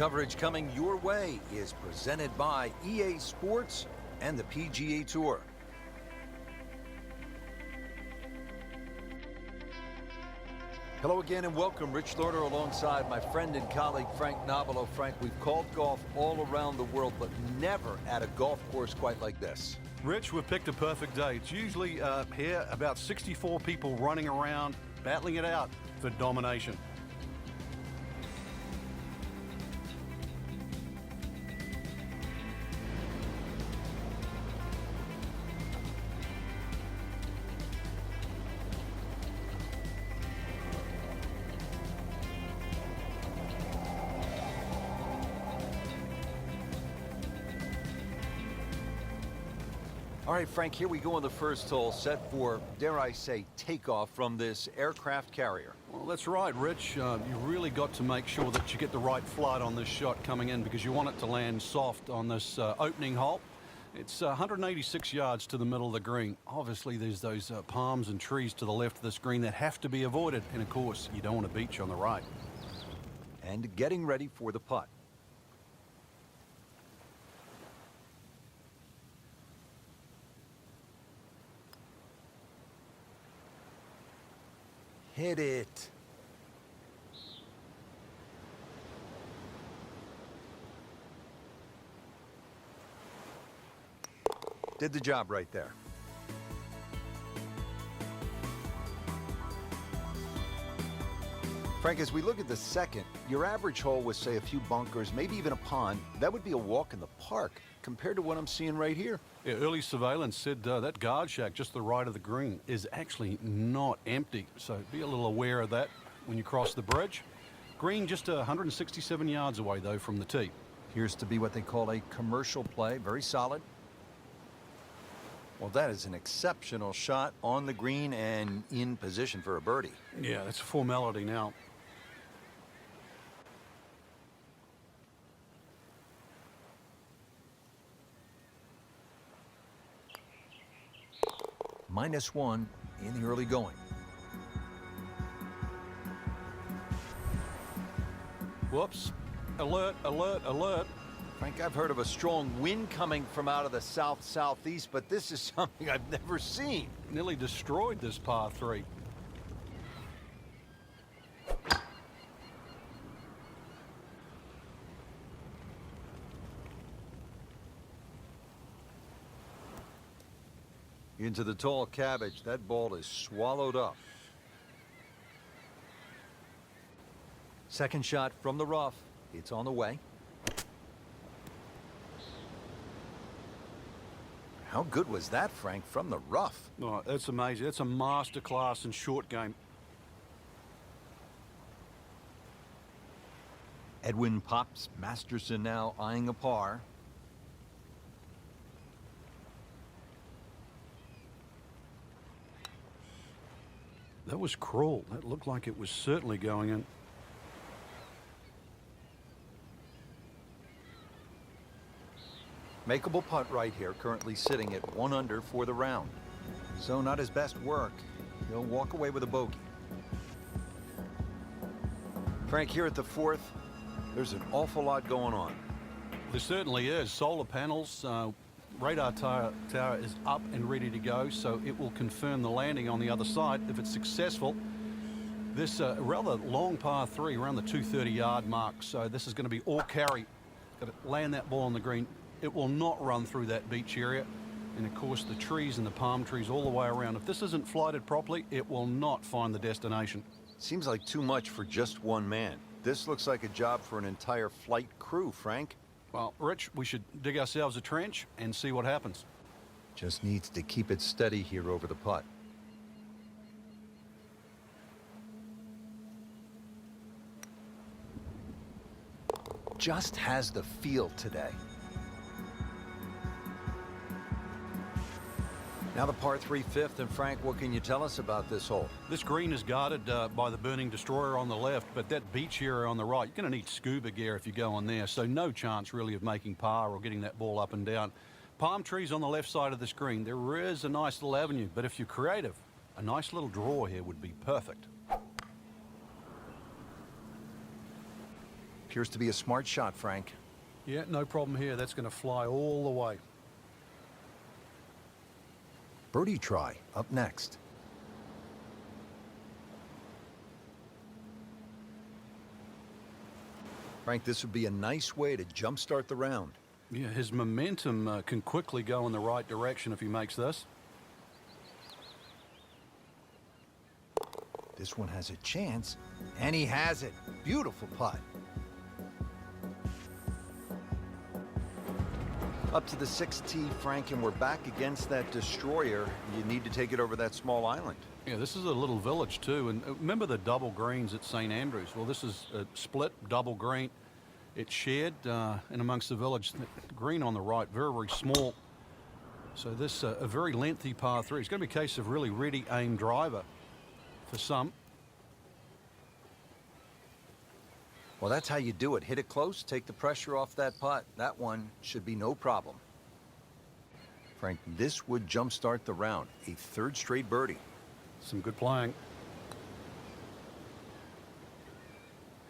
Coverage coming your way is presented by EA Sports and the PGA Tour. Hello again and welcome. Rich Lorder alongside my friend and colleague Frank Nobilo. Frank, we've called golf all around the world, but never at a golf course quite like this. Rich, we've picked a perfect day. It's usually here about 64 people running around, battling it out for domination. All right, Frank, here we go on the first hole, set for, dare I say, takeoff from this aircraft carrier. Well, that's right, Rich. You really got to make sure that you get the right flight on this shot coming in because you want it to land soft on this opening hole. It's 186 yards to the middle of the green. Obviously, there's those palms and trees to the left of this green that have to be avoided. And, of course, you don't want a beach on the right. And getting ready for the putt. Hit it. Did the job right there. Frank, as we look at the second, your average hole with, say, a few bunkers, maybe even a pond, that would be a walk in the park compared to what I'm seeing right here. Yeah, early surveillance said that guard shack just to the right of the green is actually not empty. So be a little aware of that when you cross the bridge. Green just 167 yards away, though, from the tee. Appears to be what they call a commercial play. Very solid. Well, that is an exceptional shot on the green and in position for a birdie. Yeah, that's a formality now. -1 in the early going. Whoops. Alert, alert, alert. Frank, I've heard of a strong wind coming from out of the south-southeast, but this is something I've never seen. Nearly destroyed this par 3. Into the tall cabbage. That ball is swallowed up. Second shot from the rough. It's on the way. How good was that, Frank, from the rough? Oh, that's amazing. That's a master class in short game. Edwin Pops Masterson now eyeing a par. That was cruel. That looked like it was certainly going in. Makeable putt right here, currently sitting at 1 under for the round. So not his best work. He'll walk away with a bogey. Frank, here at the fourth, there's an awful lot going on. There certainly is. Solar panels, radar tower is up and ready to go, so it will confirm the landing on the other side if it's successful. This rather long par 3 around the 230-yard mark, so this is going to be all carry. Got to land that ball on the green. It will not run through that beach area. And, of course, the trees and the palm trees all the way around. If this isn't flighted properly, it will not find the destination. Seems like too much for just one man. This looks like a job for an entire flight crew, Frank. Well, Rich, we should dig ourselves a trench and see what happens. Just needs to keep it steady here over the putt. Just has the feel today. Now the par 3 fifth, and Frank, what can you tell us about this hole? This green is guarded by the burning destroyer on the left, but that beach area on the right, you're going to need scuba gear if you go on there, so no chance really of making par or getting that ball up and down. Palm trees on the left side of the screen. There is a nice little avenue, but if you're creative, a nice little draw here would be perfect. Appears to be a smart shot, Frank. Yeah, no problem here. That's going to fly all the way. Birdie try up next. Frank, this would be a nice way to jumpstart the round. Yeah, his momentum can quickly go in the right direction if he makes this. This one has a chance, and he has it. Beautiful putt. Up to the 6th tee, Frank, and we're back against that destroyer. You need to take it over that small island. Yeah, this is a little village too, and remember the double greens at St. Andrews? Well, this is a split double green. It's shared in amongst the village. The green on the right, very, very small. So this a very lengthy par 3. It's going to be a case of really ready aim driver for some. Well, that's how you do it. Hit it close, take the pressure off that putt. That one should be no problem. Frank, this would jumpstart the round. A 3rd straight birdie. Some good playing.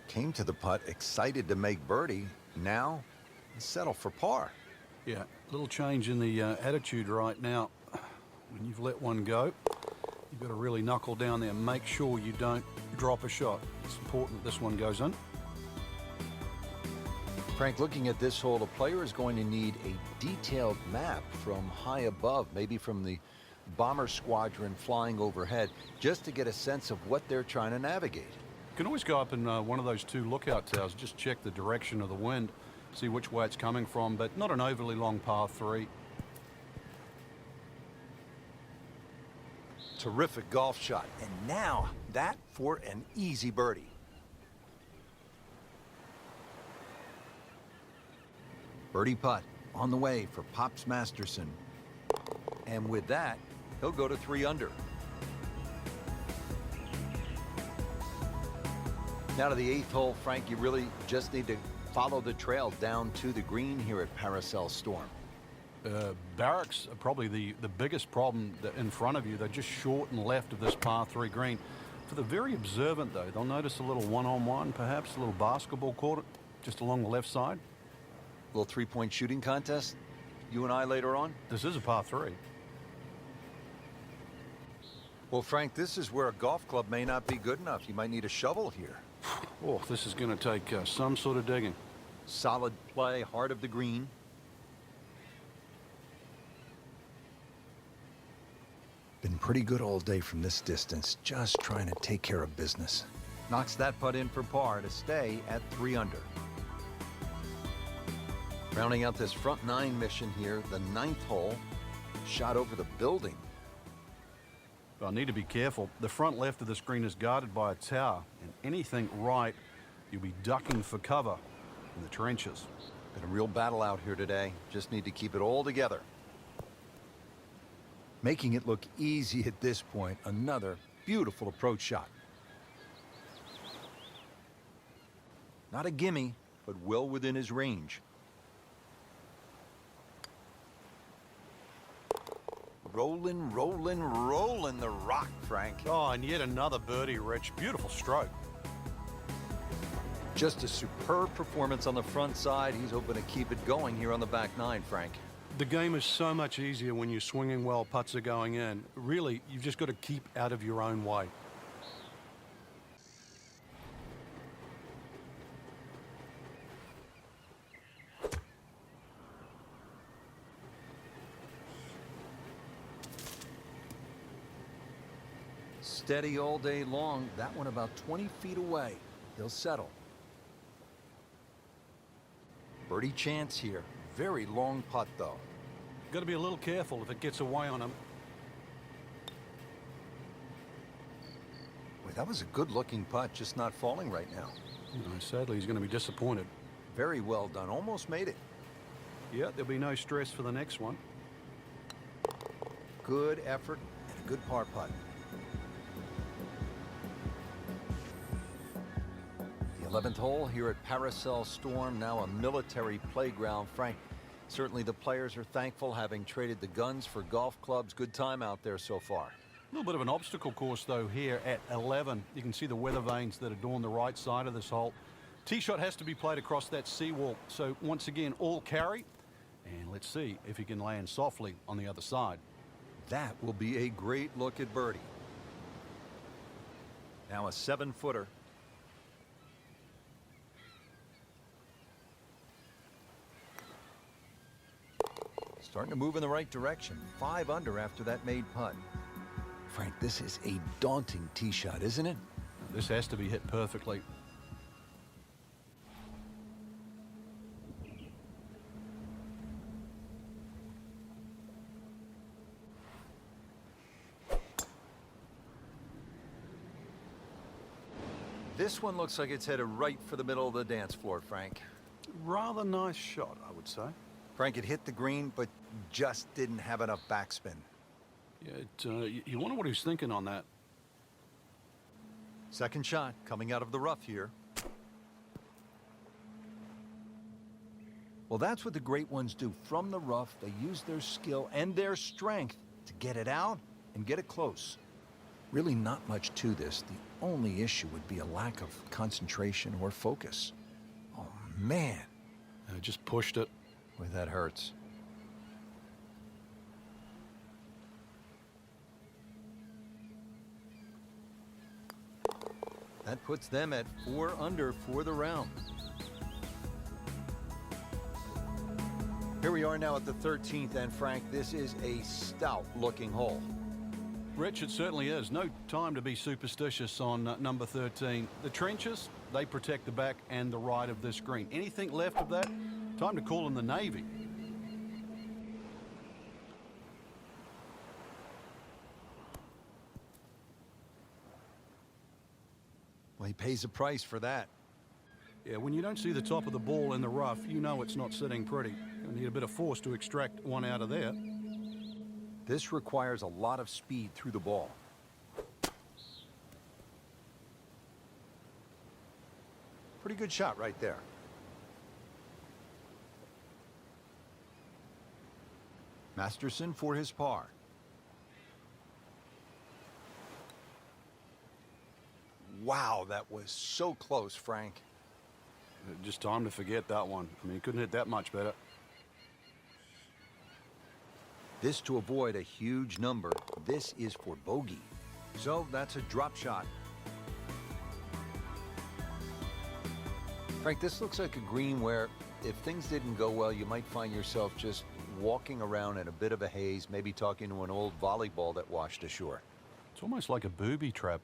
Came to the putt, excited to make birdie. Now, settle for par. Yeah, a little change in the attitude right now. When you've let one go, you've got to really knuckle down there and make sure you don't drop a shot. It's important that this one goes in. Frank, looking at this hole, the player is going to need a detailed map from high above, maybe from the bomber squadron flying overhead, just to get a sense of what they're trying to navigate. You can always go up in one of those 2 lookout towers, just check the direction of the wind, see which way it's coming from, but not an overly long par 3. Terrific golf shot, and now that for an easy birdie. Birdie putt on the way for Pops Masterson. And with that, he'll go to 3 under. Now to the 8th hole, Frank, you really just need to follow the trail down to the green here at Paracel Storm. Barracks are probably the biggest problem in front of you. They're just short and left of this par 3 green. For the very observant, though, they'll notice a little one-on-one, perhaps a little basketball court just along the left side. Little 3-point shooting contest, you and I later on? This is a par 3. Well, Frank, this is where a golf club may not be good enough. You might need a shovel here. Oh, this is going to take some sort of digging. Solid play, heart of the green. Been pretty good all day from this distance, just trying to take care of business. Knocks that putt in for par to stay at 3 under. Rounding out this front 9 mission here, the 9th hole, shot over the building. I need to be careful. The front left of the screen is guarded by a tower, and anything right, you'll be ducking for cover in the trenches. Been a real battle out here today. Just need to keep it all together. Making it look easy at this point. Another beautiful approach shot. Not a gimme, but well within his range. Rolling, rolling, rolling the rock, Frank. Oh, and yet another birdie, Rich. Beautiful stroke. Just a superb performance on the front side. He's hoping to keep it going here on the back 9, Frank. The game is so much easier when you're swinging well, putts are going in. Really, you've just got to keep out of your own way. Steady all day long. That one about 20 feet away. He'll settle. Birdie chance here. Very long putt, though. Got to be a little careful if it gets away on him. Wait, that was a good-looking putt, just not falling right now. Sadly, he's going to be disappointed. Very well done. Almost made it. Yeah, there'll be no stress for the next one. Good effort and a good par putt. The 11th hole here at Paracel Storm, now a military playground. Frank, certainly the players are thankful, having traded the guns for golf clubs. Good time out there so far. A little bit of an obstacle course, though, here at 11. You can see the weather vanes that adorn the right side of this hole. Tee shot has to be played across that seawall. So once again, all carry. And let's see if he can land softly on the other side. That will be a great look at birdie. Now a 7-footer. Starting to move in the right direction. 5 under after that made putt. Frank, this is a daunting tee shot, isn't it? This has to be hit perfectly. This one looks like it's headed right for the middle of the dance floor, Frank. Rather nice shot, I would say. Frank, it hit the green, but just didn't have enough backspin. Yeah, you wonder what he was thinking on that. Second shot coming out of the rough here. Well, that's what the great ones do. From the rough, they use their skill and their strength to get it out and get it close. Really not much to this. The only issue would be a lack of concentration or focus. Oh, man. Just pushed it. Boy, that hurts. That puts them at 4 under for the round. Here we are now at the 13th, and Frank, this is a stout-looking hole. Rich, it certainly is. No time to be superstitious on number 13. The trenches, they protect the back and the right of this green. Anything left of that, time to call in the Navy. Well, he pays a price for that. Yeah, when you don't see the top of the ball in the rough, you know it's not sitting pretty. You'll need a bit of force to extract one out of there. This requires a lot of speed through the ball. Pretty good shot right there. Masterson for his par. Wow, that was so close, Frank. Just time to forget that one. I mean, he couldn't hit that much better. This to avoid a huge number. This is for bogey. So that's a drop shot. Frank, this looks like a green where if things didn't go well, you might find yourself just walking around in a bit of a haze, maybe talking to an old volleyball that washed ashore. It's almost like a booby trap,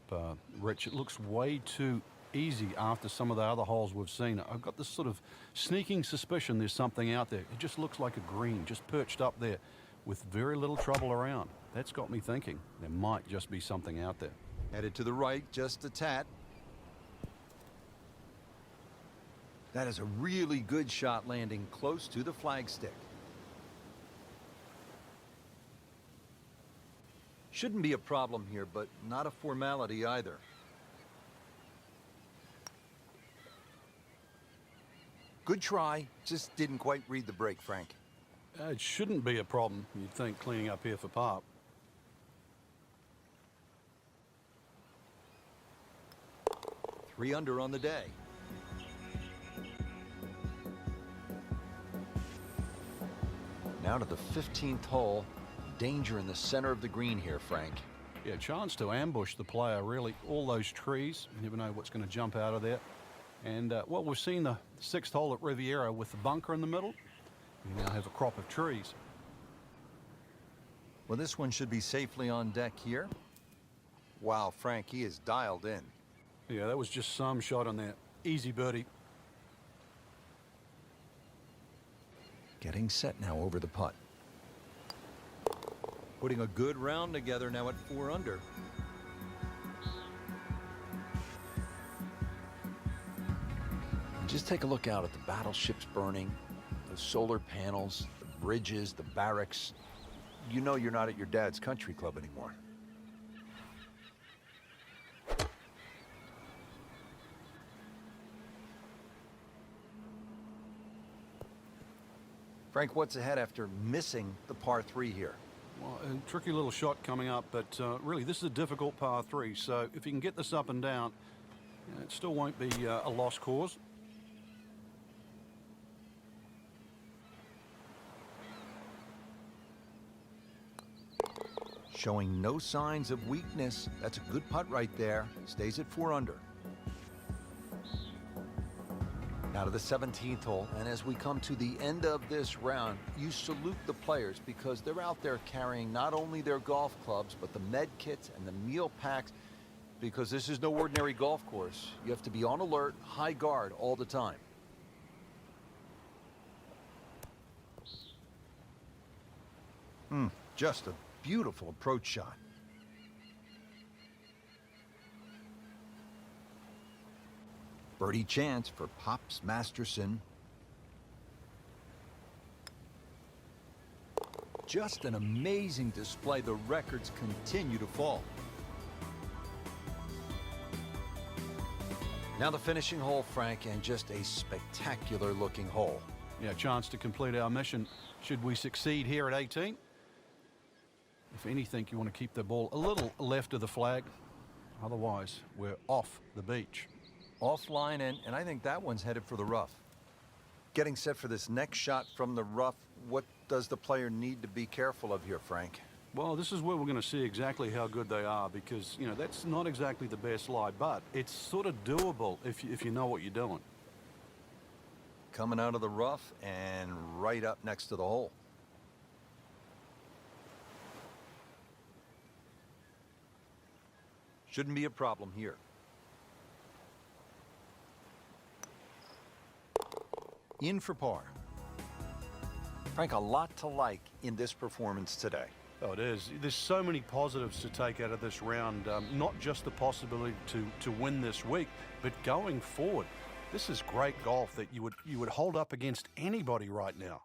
Rich. It looks way too easy after some of the other holes we've seen. I've got this sort of sneaking suspicion there's something out there. It just looks like a green, just perched up there with very little trouble around. That's got me thinking there might just be something out there. Headed to the right, just a tad. That is a really good shot landing close to the flagstick. Shouldn't be a problem here, but not a formality either. Good try, just didn't quite read the break, Frank. It shouldn't be a problem, you'd think, cleaning up here for par. Three under on the day. Now to the 15th hole. Danger in the center of the green here, Frank. Yeah, chance to ambush the player, really. All those trees, you never know what's going to jump out of there. And, well, we've seen the 6th hole at Riviera with the bunker in the middle. We now have a crop of trees. Well, this one should be safely on deck here. Wow, Frank, he is dialed in. Yeah, that was just some shot on there. Easy birdie. Getting set now over the putt. Putting a good round together now at 4 under. And just take a look out at the battleships burning, the solar panels, the bridges, the barracks. You know you're not at your dad's country club anymore. Frank, what's ahead after missing the par 3 here? Well, a tricky little shot coming up, but really this is a difficult par 3, so if you can get this up and down, it still won't be a lost cause. showing no signs of weakness. That's a good putt right there. Stays at 4 under. Now to the 17th hole, and as we come to the end of this round, you salute the players because they're out there carrying not only their golf clubs, but the med kits and the meal packs, because this is no ordinary golf course. You have to be on alert, high guard all the time. Just a beautiful approach shot. Birdie chance for Pops Masterson. Just an amazing display. The records continue to fall. Now the finishing hole, Frank, and just a spectacular looking hole. Yeah, chance to complete our mission should we succeed here at 18. If anything, you want to keep the ball a little left of the flag. Otherwise, we're off the beach. Offline, and I think that one's headed for the rough. Getting set for this next shot from the rough, what does the player need to be careful of here, Frank? Well, this is where we're going to see exactly how good they are because, you know, that's not exactly the best lie, but it's sort of doable if you know what you're doing. Coming out of the rough and right up next to the hole. Shouldn't be a problem here. In for par. Frank, a lot to like in this performance today. Oh, it is. There's so many positives to take out of this round. Not just the possibility to win this week, but going forward. This is great golf that you would hold up against anybody right now.